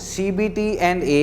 CBT&A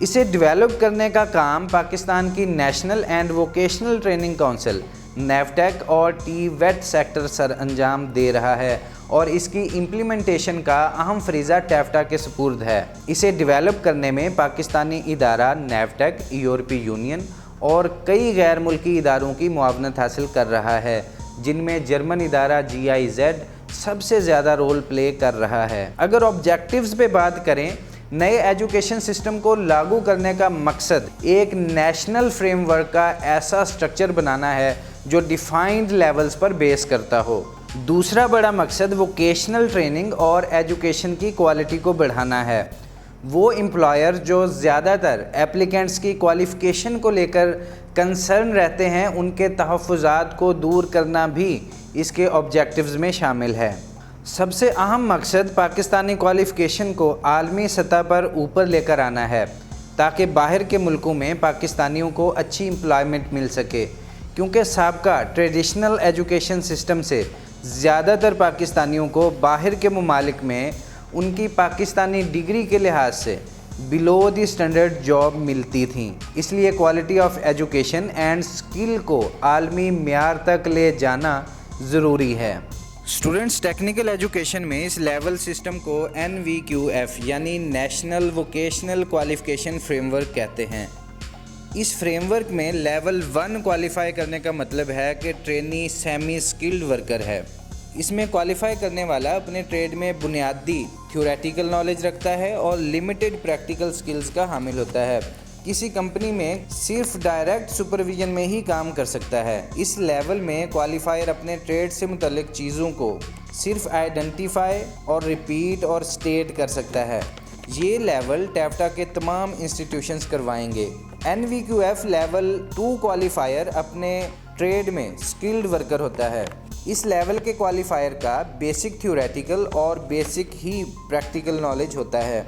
اسے develop کرنے کا کام پاکستان کی national and vocational training council NAVTTC اور ٹی ویٹ سیکٹر سر انجام دے رہا ہے اور اس کی امپلیمنٹیشن کا اہم فریضہ ٹیفٹا کے سپرد ہے۔ اسے ڈیولپ کرنے میں پاکستانی ادارہ نیفٹیک، یورپی یونین اور کئی غیر ملکی اداروں کی معاونت حاصل کر رہا ہے، جن میں جرمن ادارہ GIZ سب سے زیادہ رول پلے کر رہا ہے۔ اگر آبجیکٹیوز پہ بات کریں، نئے ایجوکیشن سسٹم کو لاگو کرنے کا مقصد ایک نیشنل فریم ورک کا ایسا سٹرکچر بنانا ہے جو ڈیفائنڈ لیولز پر بیس کرتا ہو۔ دوسرا بڑا مقصد ووکیشنل ٹریننگ اور ایجوکیشن کی کوالٹی کو بڑھانا ہے۔ وہ امپلائر جو زیادہ تر ایپلیکینٹس کی کوالیفیکیشن کو لے کر کنسرن رہتے ہیں، ان کے تحفظات کو دور کرنا بھی اس کے آبجیکٹیوز میں شامل ہے۔ سب سے اہم مقصد پاکستانی کوالیفیکیشن کو عالمی سطح پر اوپر لے کر آنا ہے تاکہ باہر کے ملکوں میں پاکستانیوں کو اچھی امپلائمنٹ مل سکے، کیونکہ سابقہ ٹریڈیشنل ایجوکیشن سسٹم سے زیادہ تر پاکستانیوں کو باہر کے ممالک میں ان کی پاکستانی ڈگری کے لحاظ سے بلو دی سٹینڈرڈ جاب ملتی تھیں۔ اس لیے کوالٹی آف ایجوکیشن اینڈ سکل کو عالمی معیار تک لے جانا ضروری ہے۔ اسٹوڈنٹس، ٹیکنیکل ایجوکیشن میں اس لیول سسٹم کو NVQF یعنی national vocational qualification frame work کہتے ہیں۔ اس فریم ورک میں لیول 1 کوالیفائی کرنے کا مطلب ہے کہ ٹرینی سیمی سکلڈ ورکر ہے۔ اس میں کوالیفائی کرنے والا اپنے ٹریڈ میں بنیادی تھیوریٹیکل نالج رکھتا ہے اور لمیٹڈ پریکٹیکل سکلز کا حامل ہوتا ہے۔ کسی کمپنی میں صرف ڈائریکٹ سپرویژن میں ہی کام کر سکتا ہے۔ اس لیول میں کوالیفائر اپنے ٹریڈ سے متعلق چیزوں کو صرف آئیڈینٹیفائی اور ریپیٹ اور سٹیٹ کر سکتا ہے۔ یہ لیول ٹیفٹا کے تمام انسٹیٹیوشنز کروائیں گے۔ NVQF لیول 2 کوالیفائر اپنے ٹریڈ میں سکلڈ ورکر ہوتا ہے۔ اس لیول کے کوالیفائر کا بیسک تھیوریٹیکل اور بیسک ہی پریکٹیکل نالج ہوتا ہے۔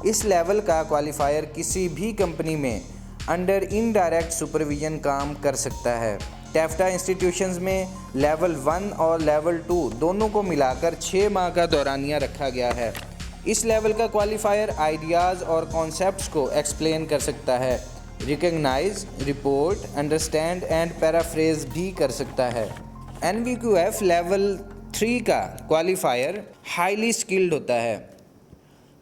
اس لیول کا کوالیفائر کسی بھی کمپنی میں انڈر انڈائریکٹ سپرویژن کام کر سکتا ہے۔ ٹیفٹا انسٹیٹیوشنز میں لیول 1 اور لیول 2 دونوں کو ملا کر 6 ماہ کا دورانیہ رکھا گیا ہے۔ اس لیول کا کوالیفائر آئیڈیاز اور کانسیپٹس کو ایکسپلین کر سکتا ہے، recognise, report, understand and paraphrase بھی کر سکتا ہے۔ NVQF لیول 3 کا کوالیفائر ہائیلی سکلڈ ہوتا ہے۔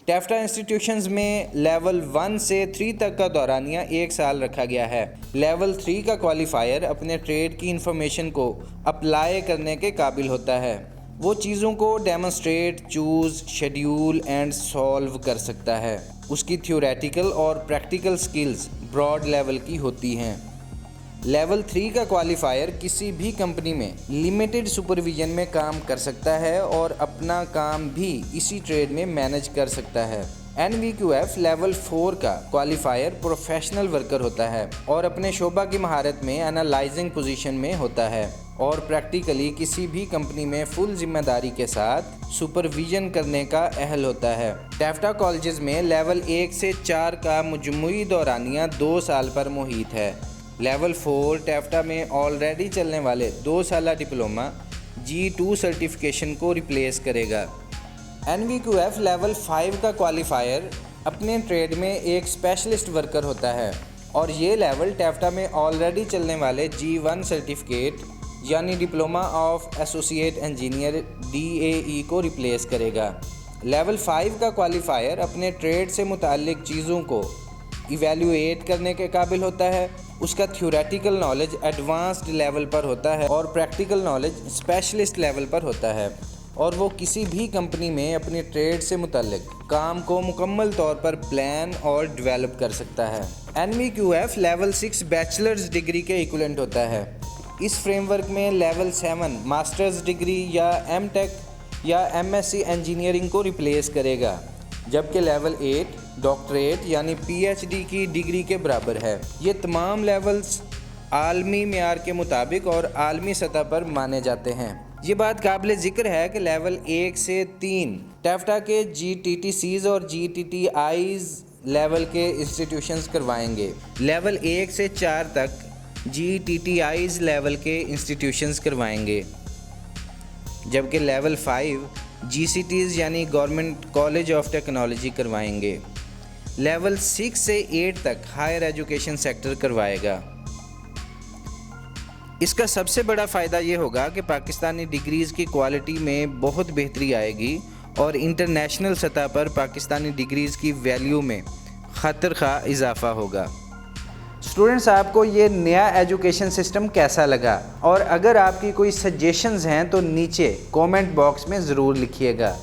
ٹیفٹا انسٹیٹیوشنز میں لیول 1 سے 3 تک کا دورانیہ 1 سال رکھا گیا ہے۔ لیول 3 کا کوالیفائر اپنے ٹریڈ کی انفارمیشن کو اپلائی کرنے کے قابل ہوتا ہے۔ وہ چیزوں کو demonstrate, choose, schedule and solve کر سکتا ہے۔ اس کی تھیوریٹیکل اور پریکٹیکل سکلز براڈ لیول کی ہوتی ہیں۔ لیول 3 کا کوالیفائر کسی بھی کمپنی میں لمیٹڈ سپرویژن میں کام کر سکتا ہے اور اپنا کام بھی اسی ٹریڈ میں مینج کر سکتا ہے۔ NVQF لیول 4 کا کوالیفائر پروفیشنل ورکر ہوتا ہے اور اپنے شعبہ کی مہارت میں انالائزنگ پوزیشن میں ہوتا ہے اور پریکٹیکلی کسی بھی کمپنی میں فل ذمہ داری کے ساتھ سپرویژن کرنے کا اہل ہوتا ہے۔ ٹیفٹا کالجز میں لیول 1 سے 4 کا مجموعی دورانیہ 2 سال پر محیط ہے۔ لیول 4 ٹیفٹا میں آلریڈی چلنے والے 2 سالہ ڈپلومہ G2 سرٹیفکیشن کو ریپلیس کرے گا۔ NVQF لیول 5 کا کوالیفائر اپنے ٹریڈ میں ایک اسپیشلسٹ ورکر ہوتا ہے اور یہ لیول ٹیفٹا میں آلریڈی چلنے والے G1 سرٹیفکیٹ یعنی diploma of associate engineer DAE کو ریپلیس کرے گا۔ لیول 5 کا کوالیفائر اپنے ٹریڈ سے متعلق چیزوں کو ایویلیویٹ کرنے کے قابل ہوتا ہے۔ اس کا تھیوریٹیکل نالج ایڈوانسڈ لیول پر ہوتا ہے اور پریکٹیکل نالج اسپیشلسٹ لیول پر ہوتا ہے، اور وہ کسی بھی کمپنی میں اپنی ٹریڈ سے متعلق کام کو مکمل طور پر پلان اور ڈیولپ کر سکتا ہے۔ NVQF لیول 6 بیچلرز ڈگری کے ایکولنٹ ہوتا ہے۔ اس فریم ورک میں لیول 7 ماسٹرز ڈگری یا M.Tech یا MSc انجینئرنگ کو ریپلیس کرے گا، جبکہ لیول 8 ڈاکٹریٹ یعنی PhD کی ڈگری کے برابر ہے۔ یہ تمام لیولز عالمی معیار کے مطابق اور عالمی سطح پر مانے جاتے ہیں۔ یہ بات قابل ذکر ہے کہ لیول 1 سے 3 ٹیفٹا کے GTTCs اور GTTIs لیول کے انسٹیٹیوشنز کروائیں گے۔ لیول 1 سے 4 تک GTTIs لیول کے انسٹیٹیوشنز کروائیں گے، جبکہ لیول 5 GCTs یعنی گورنمنٹ کالج آف ٹیکنالوجی کروائیں گے۔ لیول 6 سے 8 تک ہائر ایجوکیشن سیکٹر کروائے گا۔ اس کا سب سے بڑا فائدہ یہ ہوگا کہ پاکستانی ڈگریز کی کوالٹی میں بہت بہتری آئے گی اور انٹرنیشنل سطح پر پاکستانی ڈگریز کی ویلیو میں خاطر خواہ اضافہ ہوگا۔ اسٹوڈنٹس، آپ کو یہ نیا ایجوکیشن سسٹم کیسا لگا؟ اور اگر آپ کی کوئی سجیشنز ہیں تو نیچے کومنٹ باکس میں ضرور لکھیے گا۔